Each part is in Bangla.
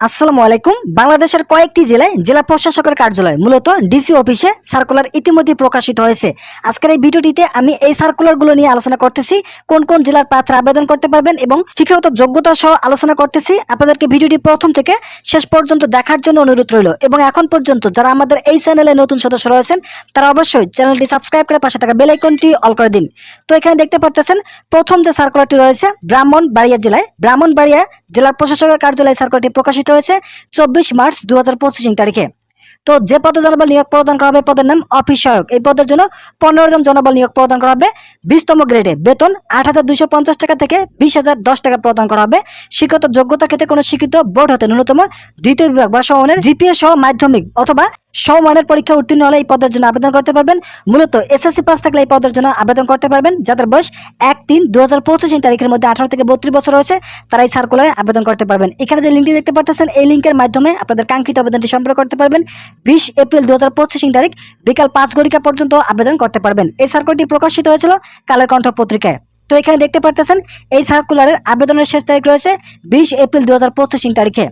আসসালামু আলাইকুম। বাংলাদেশের কয়েকটি জেলায় জেলা প্রশাসকের কার্যালয় মূলত ডিসি অফিসে সার্কুলার ইতিমধ্যে প্রকাশিত হয়েছে। আজকের এই ভিডিওটিতে আমি এই সার্কুলারগুলো নিয়ে আলোচনা করতেছি, কোন কোন জেলার প্রার্থীরা আবেদন করতে পারবেন এবং শিক্ষাগত যোগ্যতা সহ আলোচনা করতেছি। আপনাদেরকে ভিডিওটি প্রথম থেকে শেষ পর্যন্ত দেখার জন্য অনুরোধ রইল এবং এখন পর্যন্ত যারা আমাদের এই চ্যানেলে নতুন সদস্য রয়েছেন তারা অবশ্যই চ্যানেলটি সাবস্ক্রাইব করে পাশে থাকা বেল আইকনটি অল করে দিন। তো এখানে দেখতে পারতেছেন প্রথম যে সার্কুলারটি রয়েছে ব্রাহ্মণবাড়িয়া জেলায়, ব্রাহ্মণবাড়িয়া জেলার প্রশাসকের কার্যালয়ে সার্কুলারটি প্রকাশিত হয়েছে 24 মার্চ 2025 তারিখে। তো যে পদে জনবল নিয়োগ প্রদান করা হবে পদের নাম অফিস সহায়ক। এই পদের জন্য 15 জন জনবল নিয়োগ প্রদান করা হবে। 20তম গ্রেডে বেতন 8,250 টাকা থেকে 20,010 টাকা প্রদান করা হবে। শিক্ষাগত যোগ্যতার ক্ষেত্রে কোনো শিক্ষিত বোর্ড হতে ন্যূনতম দ্বিতীয় বিভাগ বা সমমানের জিপিএ সহ মাধ্যমিক অথবা সমমানের পরীক্ষা উত্তীর্ণ হলে এই পদের জন্য আবেদন করতে পারবেন। মূলত এসএসসি পাস থাকলে এই পদের জন্য আবেদন করতে পারবেন। যাদের বয়স 1/3/2025 তারিখের মধ্যে 18 থেকে 32 বছর হয়েছে তারা এই সার্কুলারে আবেদন করতে পারবেন। এখানে যে লিঙ্কটি দেখতে পাচ্ছেন এই লিঙ্কের মাধ্যমে আপনাদের কাঙ্ক্ষিত আবেদনটি সম্পন্ন করতে পারবেন। 20 এপ্রিল 2025 তারিখ বিকাল 5 ঘটিকা পর্যন্ত আবেদন করতে পারবেন। এই সার্কুলারটি প্রকাশিত হয়েছিল কালের কণ্ঠ পত্রিকায়। তো এখানে দেখতে পাচ্ছেন এই সার্কুলারের আবেদনের শেষ তারিখ রয়েছে 20 এপ্রিল 2025 তারিখে।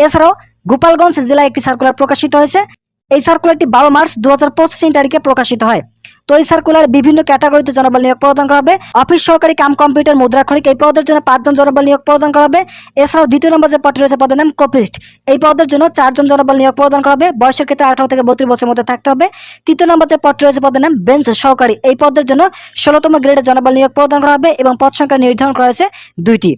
এছাড়াও গোপালগঞ্জ জেলায় একটি সার্কুলার প্রকাশিত হয়েছে। এই সার্কুলারটি 12 মার্চ 2025 তারিখে প্রকাশিত হয়। তো এই সার্কুলার বিভিন্ন ক্যাটাগরিতে জনবল নিয়োগ প্রদান করা হবে। অফিস সহকারী কাম কম্পিউটার মুদ্রাক্ষরিক এই পদের জন্য 5 জন জনবল নিয়োগ প্রদান করা হবে। এছাড়াও দ্বিতীয় নম্বর যে পদটি রয়েছে পদের নাম কপিস্ট, এই পদের জন্য 4 জন জনবল নিয়োগ প্রদান করা হবে। বয়সের ক্ষেত্রে 18 থেকে 32 বছরের মধ্যে থাকতে হবে। তৃতীয় নম্বর যে পদটি রয়েছে পদের নাম বেঞ্চ সহকারী, এই পদের জন্য 16তম গ্রেডে জনবল নিয়োগ প্রদান করা হবে এবং পদ সংখ্যা নির্ধারণ করা হয়েছে 2টি।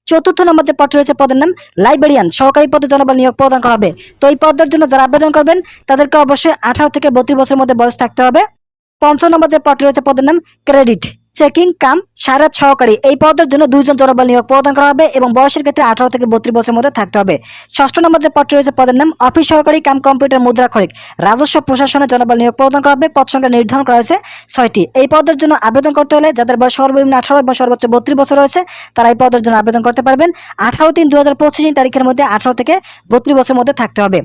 চতুর্থ নম্বর যে পদ রয়েছে পদের নাম লাইব্রেরিয়ান সহকারী পদে জনবল নিয়োগ প্রদান করা হবে। তো এই পদের জন্য যারা আবেদন করবেন তাদেরকে অবশ্যই 18 থেকে 32 বছরের মধ্যে বয়স থাকতে হবে। পঞ্চম নম্বর যে পদটি রয়েছে পদের নাম ক্রেডিট চেকিং কাম সারাত সহকারী, এই পদের জন্য 2 জন জনবল নিয়োগ প্রদান করা হবে এবং বয়সের ক্ষেত্রে 18 থেকে 32 বছরের মধ্যে থাকতে হবে। ষষ্ঠ নম্বর যে পদটি রয়েছে পদের নাম অফিস সহকারী কাম কম্পিউটার মুদ্রাক্ষরিক রাজস্ব প্রশাসনে জনবল নিয়োগ প্রদান করা হবে। পদ সংখ্যা নির্ধারণ করা হয়েছে 6টি। এই পদের জন্য আবেদন করতে হলে যাদের বয়স সর্বনিম্ন 18 এবং সর্বোচ্চ 32 বছর রয়েছে তারা এই পদের জন্য আবেদন করতে পারবেন। 18/3/2025 তারিখের মধ্যে 18 থেকে 32 বছরের মধ্যে থাকতে হবে।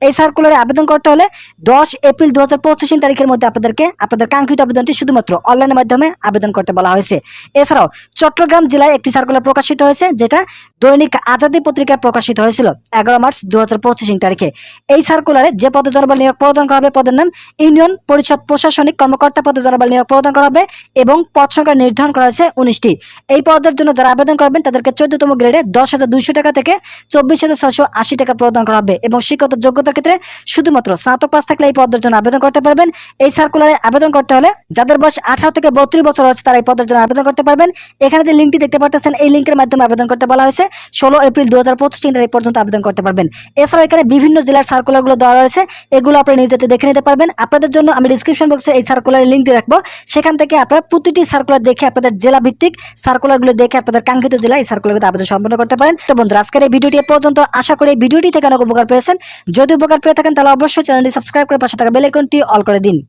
এই সার্কুলারে আবেদন করতে হলে 10 এপ্রিল 2025 তারিখের মধ্যে আপনাদের কাঙ্ক্ষিত আবেদনটি শুধুমাত্র অনলাইনের মাধ্যমে আবেদন করতে বলা হয়েছে। এছাড়াও চট্টগ্রাম জেলায় একটি সার্কুলার প্রকাশিত হয়েছে যেটা দৈনিক আজাদী পত্রিকায় প্রকাশিত হয়েছিল 11 মার্চ 2025 তারিখে। এই সার্কুলারে যে পদে জনবল নিয়োগ প্রদান করা হবে পদের নাম ইউনিয়ন পরিষদ প্রশাসনিক কর্মকর্তা পদে জনবল নিয়োগ প্রদান করা হবে এবং পদ সংখ্যা নির্ধারণ করা হয়েছে 19টি। এই পদের জন্য যারা আবেদন করবেন তাদেরকে 14তম গ্রেডে 10,200 টাকা থেকে 24,680 টাকা প্রদান করা হবে এবং শিক্ষাগত যোগ্যতার ক্ষেত্রে শুধুমাত্র স্নাতক পাস থাকলে এই পদের জন্য আবেদন করতে পারবেন। এই সার্কুলারে আবেদন করতে হলে যাদের বয়স 18 থেকে 32 বছর হচ্ছে তারা এই পদের জন্য আবেদন করতে পারবেন। এখানে যে লিঙ্কটি দেখতে পাচ্ছেন এই লিঙ্কের মাধ্যমে আবেদন করতে বলা হয়েছে। 16 এপ্রিল 2025 তারিখ পর্যন্ত আবেদন করতে পারবেন। এছাড়াও এখানে বিভিন্ন জেলার সার্কুলারগুলো দেওয়া রয়েছে, এগুলো আপনারা নিজেতে দেখে নিতে পারবেন। আপনাদের জন্য আমি ডিসক্রিপশন বক্সে এই সার্কুলারের লিঙ্ক দিয়ে রাখবো, সেখান থেকে আপনারা প্রতিটি সার্কুলার দেখে আপনাদের জেলা ভিত্তিক সার্কুলারগুলো দেখে আপনাদের কাঙ্ক্ষিত জেলায় এই সার্কুলারগুলো আবেদন সম্পন্ন করতে পারেন। তো বন্ধুরা আজকের এই ভিডিওটি পর্যন্ত, আশা করি এই ভিডিওটি থেকে অনেক উপকার পেয়েছেন। যদি উপকার পেয়ে থাকেন তাহলে অবশ্যই চ্যানেলটি সাবস্ক্রাইব করে পাশে থাকা বেল আইকনটি অল করে দিন।